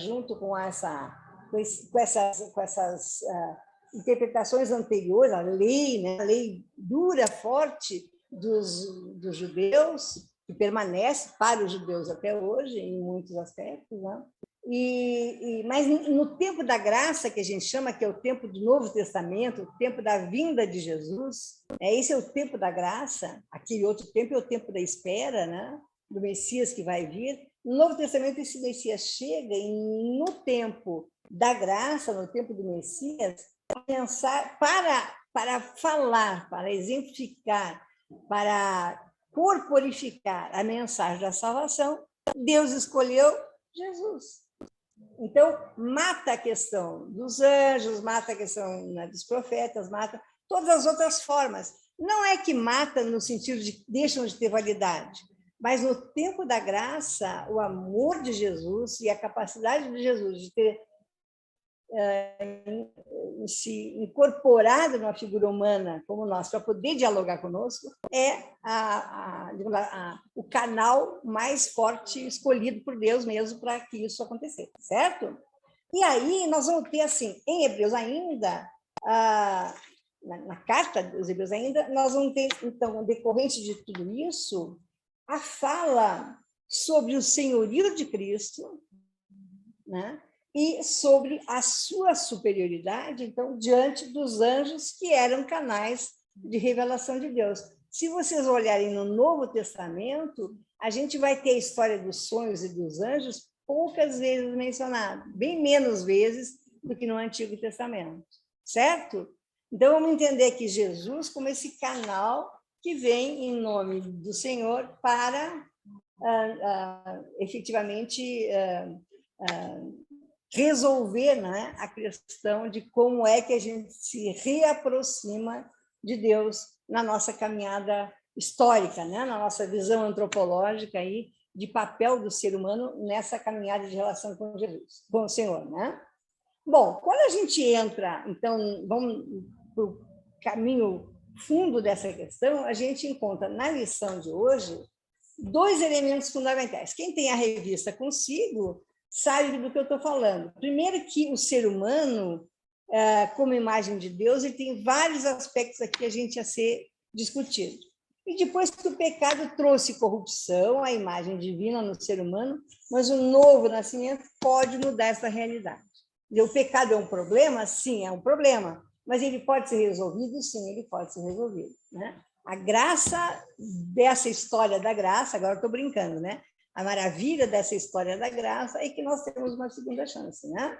junto com essas interpretações anteriores, a lei, né? A lei dura, forte dos judeus, que permanece para os judeus até hoje, em muitos aspectos, né? Mas no tempo da graça, que a gente chama, que é o tempo do Novo Testamento, o tempo da vinda de Jesus, esse é o tempo da graça, aquele outro tempo é o tempo da espera, né? Do Messias que vai vir. No Novo Testamento, esse Messias chega e, no tempo da graça, no tempo do Messias, para falar, para exemplificar, para corporificar a mensagem da salvação, Deus escolheu Jesus. Então, mata a questão dos anjos, mata a questão, né, dos profetas, mata todas as outras formas. Não é que mata no sentido de deixam de ter validade, mas no tempo da graça, o amor de Jesus e a capacidade de Jesus de ter se incorporado numa figura humana como nós, para poder dialogar conosco, é o canal mais forte escolhido por Deus mesmo para que isso acontecesse, certo? E aí nós vamos ter, assim, em Hebreus ainda, na carta dos Hebreus ainda, nós vamos ter, então, decorrente de tudo isso, a fala sobre o senhorio de Cristo, né? E sobre a sua superioridade, então, diante dos anjos que eram canais de revelação de Deus. Se vocês olharem no Novo Testamento, a gente vai ter a história dos sonhos e dos anjos poucas vezes mencionada, bem menos vezes do que no Antigo Testamento, certo? Então, vamos entender que Jesus como esse canal que vem em nome do Senhor para efetivamente resolver, né, a questão de como é que a gente se reaproxima de Deus na nossa caminhada histórica, né, na nossa visão antropológica aí, de papel do ser humano nessa caminhada de relação com Jesus, com o Senhor, né? Bom, quando a gente entra, então, vamos para o caminho fundo dessa questão, a gente encontra na lição de hoje 2 elementos fundamentais. Quem tem a revista consigo sabe do que eu estou falando. Primeiro que o ser humano, como imagem de Deus, ele tem vários aspectos aqui a gente a ser discutido. E depois que o pecado trouxe corrupção, a imagem divina no ser humano, mas o novo nascimento pode mudar essa realidade. E o pecado é um problema? Sim, é um problema. Mas ele pode ser resolvido? Sim, ele pode ser resolvido, né? A graça dessa história da graça, agora estou brincando, né? A maravilha dessa história da graça é que nós temos uma segunda chance, né?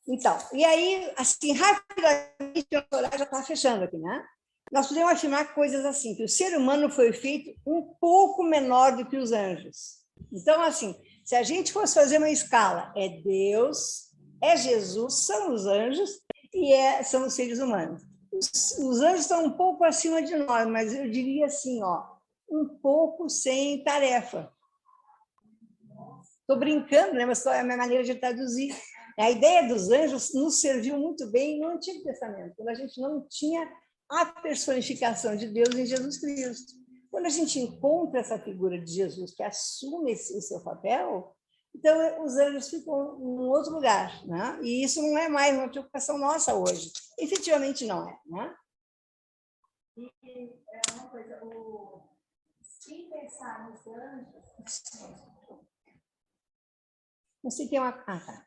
Então, e aí, assim, rapidamente, o horário já está fechando aqui, né? Nós podemos afirmar coisas assim, que o ser humano foi feito um pouco menor do que os anjos. Então, assim, se a gente fosse fazer uma escala, é Deus, é Jesus, são os anjos e são os seres humanos. Os anjos estão um pouco acima de nós, mas eu diria assim, ó, um pouco sem tarefa. Estou brincando, né? Mas é a minha maneira de traduzir. A ideia dos anjos nos serviu muito bem no Antigo Testamento, quando a gente não tinha a personificação de Deus em Jesus Cristo. Quando a gente encontra essa figura de Jesus que assume o seu papel, então os anjos ficam em outro lugar, né? E isso não é mais uma preocupação nossa hoje. Efetivamente não é, né? E é uma coisa, se pensar nos anjos... Não sei tem uma... Ah, tá.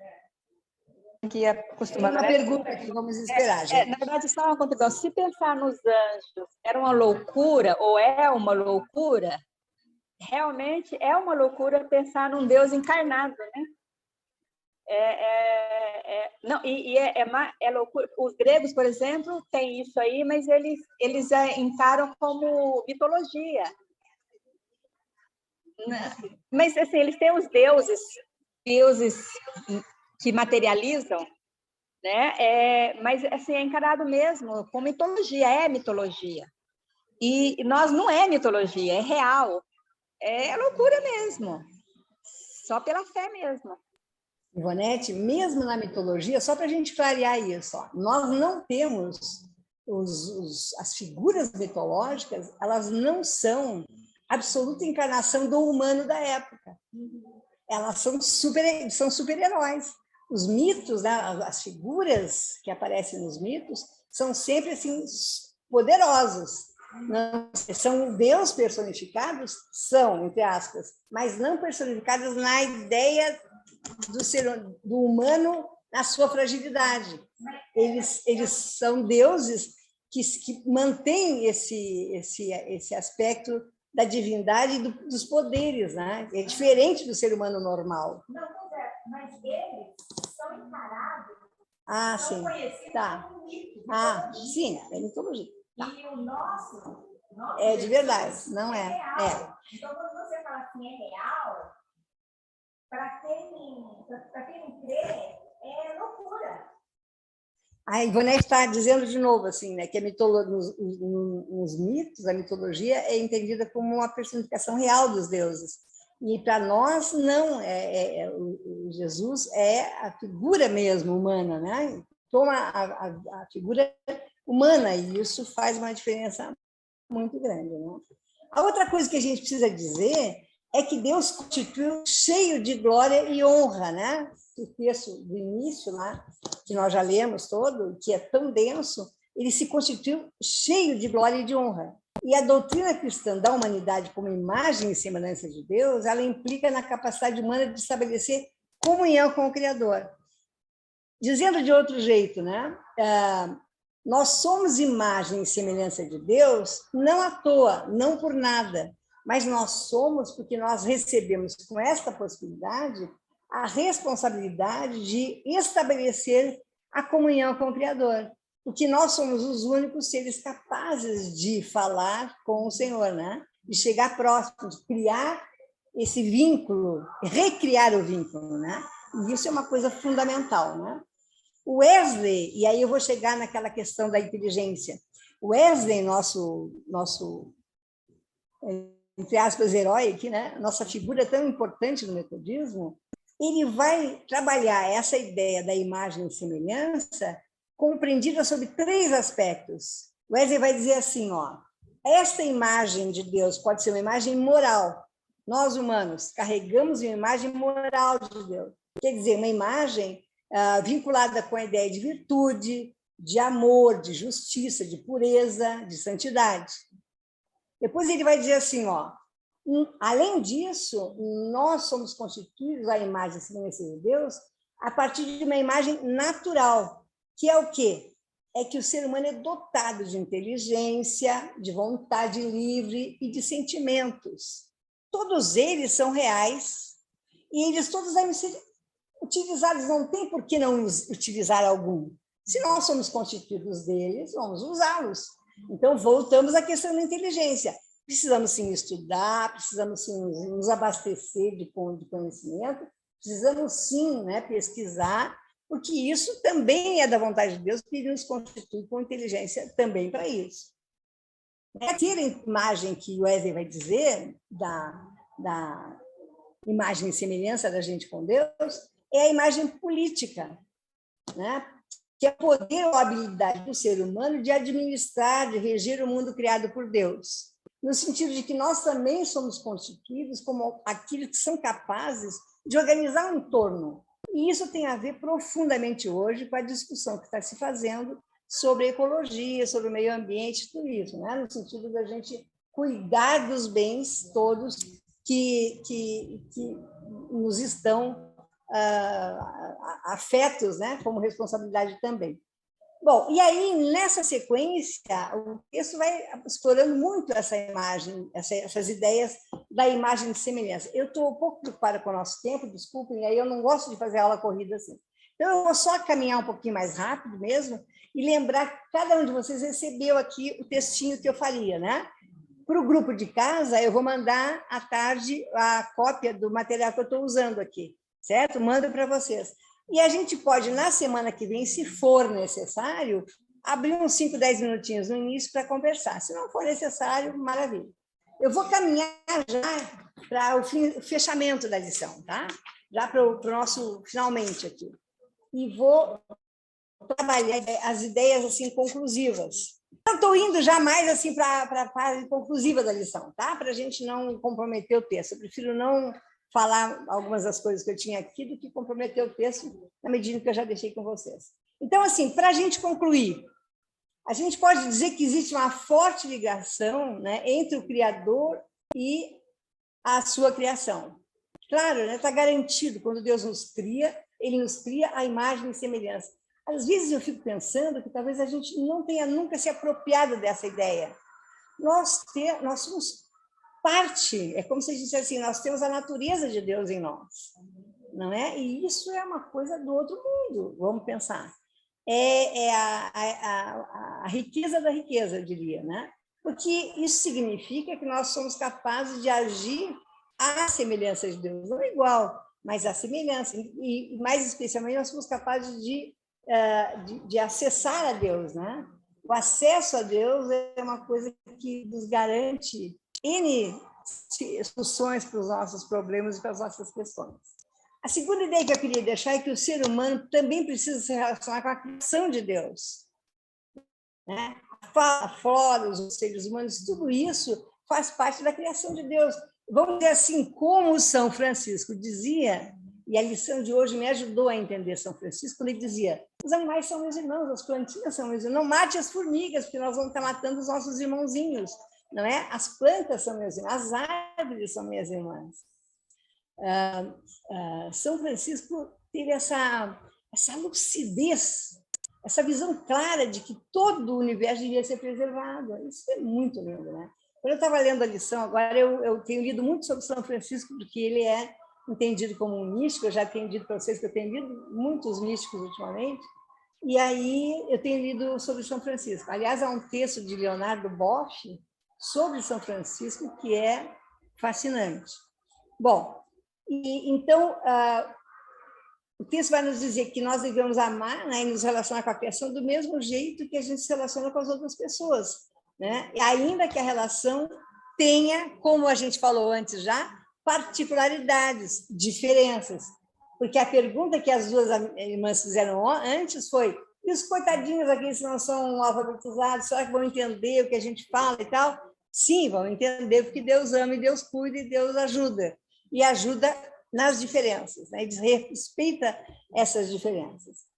Que é acostumado, uma pergunta que vamos esperar, gente. Na verdade, só uma contribuição. Se pensar nos anjos era uma loucura, ou é uma loucura, realmente é uma loucura pensar num Deus encarnado, né? Não, é loucura. Os gregos, por exemplo, têm isso aí, mas eles encaram como mitologia. Mas, assim, eles têm os deuses que materializam, né? Mas, assim, é encarado mesmo como mitologia, é mitologia. E nós não é mitologia, é real. É loucura mesmo. Só pela fé mesmo. Ivonete, mesmo na mitologia, só para a gente clarear isso, ó, nós não temos as figuras mitológicas, elas não são absoluta encarnação do humano da época. Elas são super-heróis. Os mitos, né, as figuras que aparecem nos mitos, são sempre assim, poderosos. Não, são Deus personificados? São, entre aspas, mas não personificados na ideia do humano na sua fragilidade. Eles são deuses que mantêm esse aspecto da divindade e dos poderes, né? É diferente do ser humano normal. Não, mas eles são encarados, são conhecidos como mitos. Sim, é mitologia. Tá. E o nosso é de verdade, não é? É. Então, quando você fala assim, é real, para quem não crê, é loucura. A Ivonete está dizendo de novo assim, né, que nos mitos, a mitologia é entendida como uma personificação real dos deuses. E para nós, não. O Jesus é a figura mesmo humana, né? Toma a figura humana, e isso faz uma diferença muito grande. Né? A outra coisa que a gente precisa dizer é que Deus constituiu cheio de glória e honra, né? O texto do início, lá, que nós já lemos todo, que é tão denso, ele se constituiu cheio de glória e de honra. E a doutrina cristã da humanidade como imagem e semelhança de Deus, ela implica na capacidade humana de estabelecer comunhão com o Criador. Dizendo de outro jeito, né? Nós somos imagem e semelhança de Deus não à toa, não por nada, mas nós somos porque nós recebemos com esta possibilidade a responsabilidade de estabelecer a comunhão com o Criador, porque nós somos os únicos seres capazes de falar com o Senhor, né? De chegar próximo, de criar esse vínculo, recriar o vínculo, né? E isso é uma coisa fundamental, né? O Wesley, e aí eu vou chegar naquela questão da inteligência. O Wesley, nosso entre aspas, herói aqui, né? Nossa figura tão importante no metodismo, ele vai trabalhar essa ideia da imagem e semelhança compreendida sobre 3 aspectos. Wesley vai dizer assim, ó, esta imagem de Deus pode ser uma imagem moral. Nós, humanos, carregamos uma imagem moral de Deus. Quer dizer, uma imagem vinculada com a ideia de virtude, de amor, de justiça, de pureza, de santidade. Depois ele vai dizer assim, ó, além disso, nós somos constituídos à imagem e semelhança de Deus a partir de uma imagem natural, que é o quê? É que o ser humano é dotado de inteligência, de vontade livre e de sentimentos. Todos eles são reais e eles todos devem ser utilizados. Não tem por que não utilizar algum. Se nós somos constituídos deles, vamos usá-los. Então, voltamos à questão da inteligência. Precisamos, sim, estudar, precisamos, sim, nos abastecer de conhecimento, precisamos, sim, né, pesquisar, porque isso também é da vontade de Deus, que Ele nos constitui com inteligência também para isso. A terceira imagem que o Wesley vai dizer, da imagem e semelhança da gente com Deus, é a imagem política, né? Que é o poder ou a habilidade do ser humano de administrar, de reger o mundo criado por Deus, no sentido de que nós também somos constituídos como aqueles que são capazes de organizar um entorno. E isso tem a ver profundamente hoje com a discussão que está se fazendo sobre a ecologia, sobre o meio ambiente, tudo isso, né? No sentido da gente cuidar dos bens todos que nos estão afetos, né? Como responsabilidade também. Bom, e aí, nessa sequência, o texto vai explorando muito essa imagem, essas ideias da imagem de semelhança. Eu estou um pouco preocupada com o nosso tempo, desculpem, aí eu não gosto de fazer aula corrida assim. Então, eu vou só caminhar um pouquinho mais rápido mesmo e lembrar que cada um de vocês recebeu aqui o textinho que eu faria, né? Para o grupo de casa, eu vou mandar à tarde a cópia do material que eu estou usando aqui, certo? Mando para vocês. E a gente pode, na semana que vem, se for necessário, abrir uns 5, 10 minutinhos no início para conversar. Se não for necessário, maravilha. Eu vou caminhar já para o fechamento da lição, tá? Já para o nosso finalmente aqui. E vou trabalhar as ideias assim conclusivas. Eu estou indo já mais assim para a fase conclusiva da lição, tá? Para a gente não comprometer o texto. Eu prefiro não falar algumas das coisas que eu tinha aqui do que comprometer o texto na medida que eu já deixei com vocês. Então, assim, para a gente concluir, a gente pode dizer que existe uma forte ligação, né, entre o Criador e a sua criação. Claro, né, está garantido, quando Deus nos cria, Ele nos cria a imagem e semelhança. Às vezes eu fico pensando que talvez a gente não tenha nunca se apropriado dessa ideia. Nós somos parte, é como se a gente dissesse assim, nós temos a natureza de Deus em nós, não é? E isso é uma coisa do outro mundo, vamos pensar. É a riqueza da riqueza, eu diria, né? Porque isso significa que nós somos capazes de agir à semelhança de Deus, não igual, mas à semelhança. E mais especialmente, nós somos capazes de de acessar a Deus, né? O acesso a Deus é uma coisa que nos garante N soluções para os nossos problemas e para as nossas questões. A segunda ideia que eu queria deixar é que o ser humano também precisa se relacionar com a criação de Deus, né? A flora, os seres humanos, tudo isso faz parte da criação de Deus. Vamos dizer assim, como São Francisco dizia, e a lição de hoje me ajudou a entender São Francisco, quando ele dizia: os animais são meus irmãos, as plantinhas são meus irmãos, não mate as formigas, porque nós vamos estar matando os nossos irmãozinhos, não é? As plantas são meus irmãos, as árvores são minhas irmãs. São Francisco teve essa lucidez, essa visão clara de que todo o universo devia ser preservado. Isso é muito lindo, né? Quando eu estava lendo a lição, agora eu tenho lido muito sobre São Francisco, porque ele é entendido como um místico. Eu já tenho dito para vocês que eu tenho lido muitos místicos ultimamente, e aí eu tenho lido sobre São Francisco. Aliás, há um texto de Leonardo Boff sobre São Francisco que é fascinante. Bom, então, o texto vai nos dizer que nós devemos amar, né, e nos relacionar com a criação do mesmo jeito que a gente se relaciona com as outras pessoas, né? E ainda que a relação tenha, como a gente falou antes já, particularidades, diferenças. Porque a pergunta que as duas irmãs fizeram antes foi: e os coitadinhos aqui, se não são alfabetizados, será que vão entender o que a gente fala e tal? Sim, vão entender, porque Deus ama e Deus cuida e Deus ajuda. E ajuda nas diferenças, né? E respeita essas diferenças.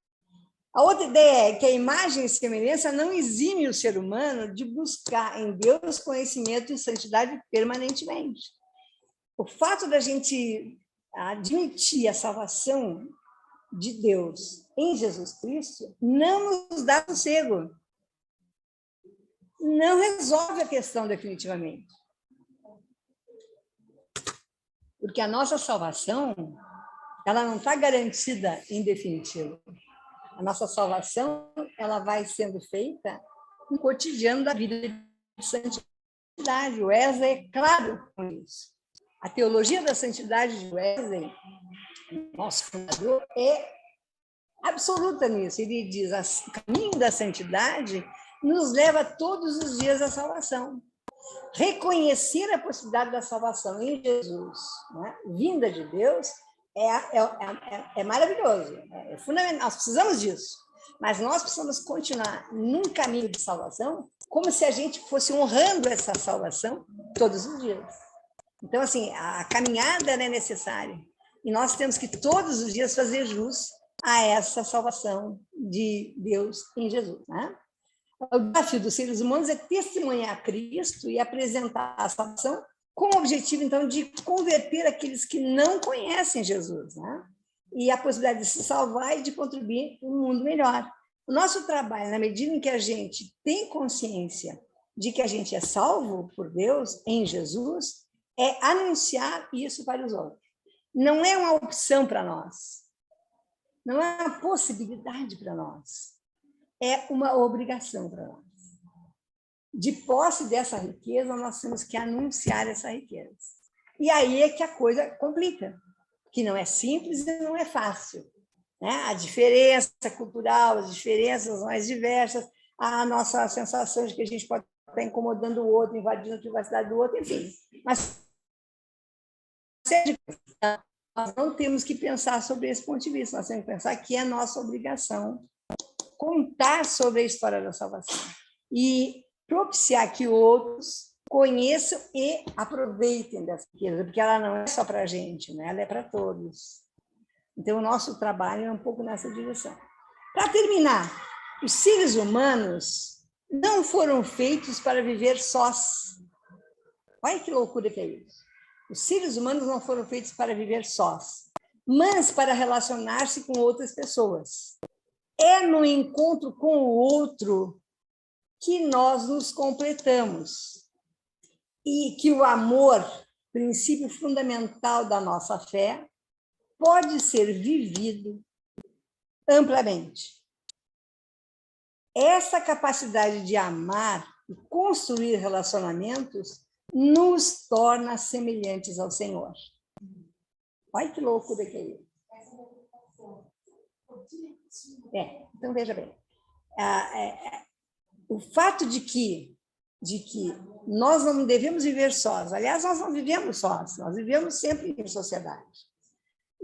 A outra ideia é que a imagem e semelhança não exime o ser humano de buscar em Deus conhecimento e santidade permanentemente. O fato da gente admitir a salvação de Deus em Jesus Cristo não nos dá sossego, não resolve a questão definitivamente. Porque a nossa salvação, ela não está garantida em definitivo. A nossa salvação, ela vai sendo feita no cotidiano da vida de santidade. O Wesley é claro com isso. A teologia da santidade de Wesley, nosso fundador, é absoluta nisso. Ele diz: o caminho da santidade nos leva todos os dias à salvação. Reconhecer a possibilidade da salvação em Jesus, né, vinda de Deus, é maravilhoso, é fundamental. Nós precisamos disso, mas nós precisamos continuar num caminho de salvação como se a gente fosse honrando essa salvação todos os dias. Então, assim, a caminhada é necessária e nós temos que todos os dias fazer jus a essa salvação de Deus em Jesus, né? O desafio dos seres humanos é testemunhar Cristo e apresentar a salvação com o objetivo, então, de converter aqueles que não conhecem Jesus, né? E a possibilidade de se salvar e de contribuir para um mundo melhor. O nosso trabalho, na medida em que a gente tem consciência de que a gente é salvo por Deus em Jesus, é anunciar isso para os outros. Não é uma opção para nós, não é uma possibilidade para nós, é uma obrigação para nós. De posse dessa riqueza, nós temos que anunciar essa riqueza. E aí é que a coisa complica, que não é simples e não é fácil, né? A diferença cultural, as diferenças mais diversas, a nossa sensação de que a gente pode estar incomodando o outro, invadindo a privacidade do outro, enfim. Mas nós não temos que pensar sobre esse ponto de vista, nós temos que pensar que é nossa obrigação contar sobre a história da salvação e propiciar que outros conheçam e aproveitem dessa riqueza, porque ela não é só para a gente, né? Ela é para todos. Então, o nosso trabalho é um pouco nessa direção. Para terminar, os seres humanos não foram feitos para viver sós. Olha que loucura que é isso. Os seres humanos não foram feitos para viver sós, mas para relacionar-se com outras pessoas. É no encontro com o outro que nós nos completamos e que o amor, princípio fundamental da nossa fé, pode ser vivido amplamente. Essa capacidade de amar e construir relacionamentos nos torna semelhantes ao Senhor. Olha que loucura que é isso. Então, veja bem. O fato de que nós não devemos viver sós. Aliás, nós não vivemos sós, nós vivemos sempre em sociedade.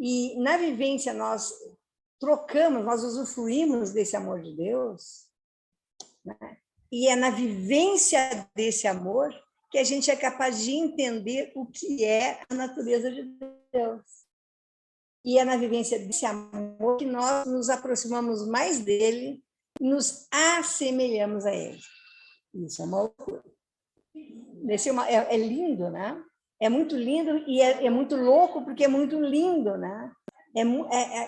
E na vivência nós trocamos, nós usufruímos desse amor de Deus, né? E é na vivência desse amor que a gente é capaz de entender o que é a natureza de Deus. E é na vivência desse amor que nós nos aproximamos mais dele e nos assemelhamos a ele. Isso é uma loucura. É lindo, né? É muito lindo e é muito louco porque é muito lindo, né?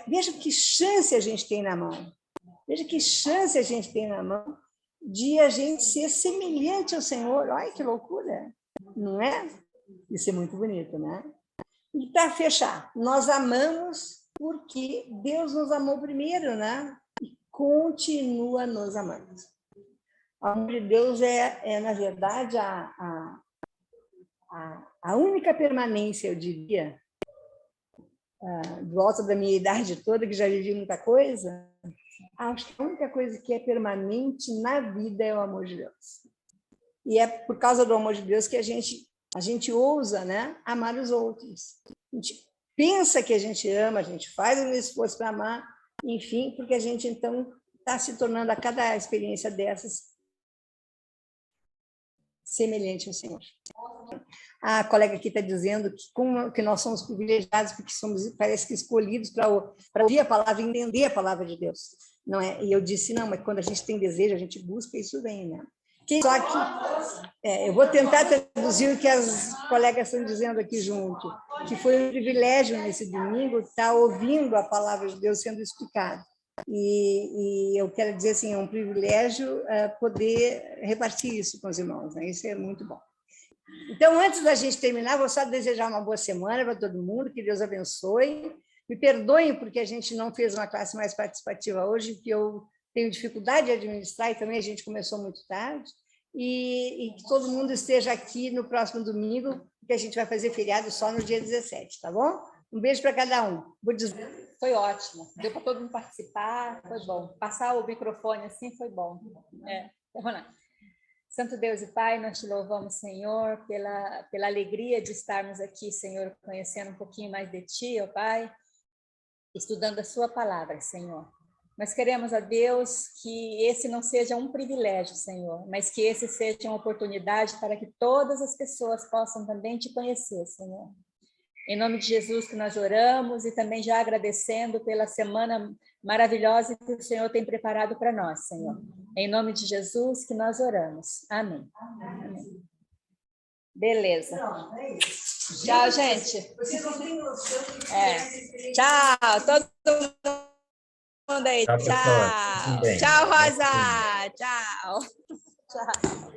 Veja que chance a gente tem na mão. Veja que chance a gente tem na mão de a gente ser semelhante ao Senhor. Olha que loucura, não é? Isso é muito bonito, né? E para fechar, nós amamos porque Deus nos amou primeiro, né? E continua nos amando. O amor de Deus na verdade, a única permanência, eu diria, do alto da minha idade toda, que já vivi muita coisa, acho que a única coisa que é permanente na vida é o amor de Deus. E é por causa do amor de Deus que a gente ousa, né, amar os outros. A gente pensa que a gente ama, a gente faz um esforço para amar, enfim, porque a gente, então, está se tornando a cada experiência dessas semelhante ao Senhor. A colega aqui está dizendo que nós somos privilegiados porque somos, parece que, escolhidos para ouvir a palavra e entender a palavra de Deus. Não é? E eu disse, não, mas quando a gente tem desejo, a gente busca, isso vem, né? Só que eu vou tentar traduzir o que as colegas estão dizendo aqui junto, que foi um privilégio nesse domingo estar ouvindo a palavra de Deus sendo explicada. E eu quero dizer assim, é um privilégio poder repartir isso com os irmãos, né? Isso é muito bom. Então, antes da gente terminar, vou só desejar uma boa semana para todo mundo, que Deus abençoe. Me perdoem porque a gente não fez uma classe mais participativa hoje, que eu tenho dificuldade de administrar e também a gente começou muito tarde. E que todo mundo esteja aqui no próximo domingo, que a gente vai fazer feriado só no dia 17, tá bom? Um beijo para cada um. Vou dizer... Foi ótimo. Deu para todo mundo participar, foi bom. Passar o microfone assim foi bom. Vamos lá. Santo Deus e Pai, nós te louvamos, Senhor, pela alegria de estarmos aqui, Senhor, conhecendo um pouquinho mais de Ti, ó Pai, estudando a Sua palavra, Senhor. Nós queremos, a Deus, que esse não seja um privilégio, Senhor, mas que esse seja uma oportunidade para que todas as pessoas possam também Te conhecer, Senhor. Em nome de Jesus que nós oramos e também já agradecendo pela semana maravilhosa que o Senhor tem preparado para nós, Senhor. Em nome de Jesus que nós oramos. Amém. Amém. Beleza. Tchau, gente. Tchau, todo mundo aí. Tchau. Tchau, Rosa. Tchau. Tchau.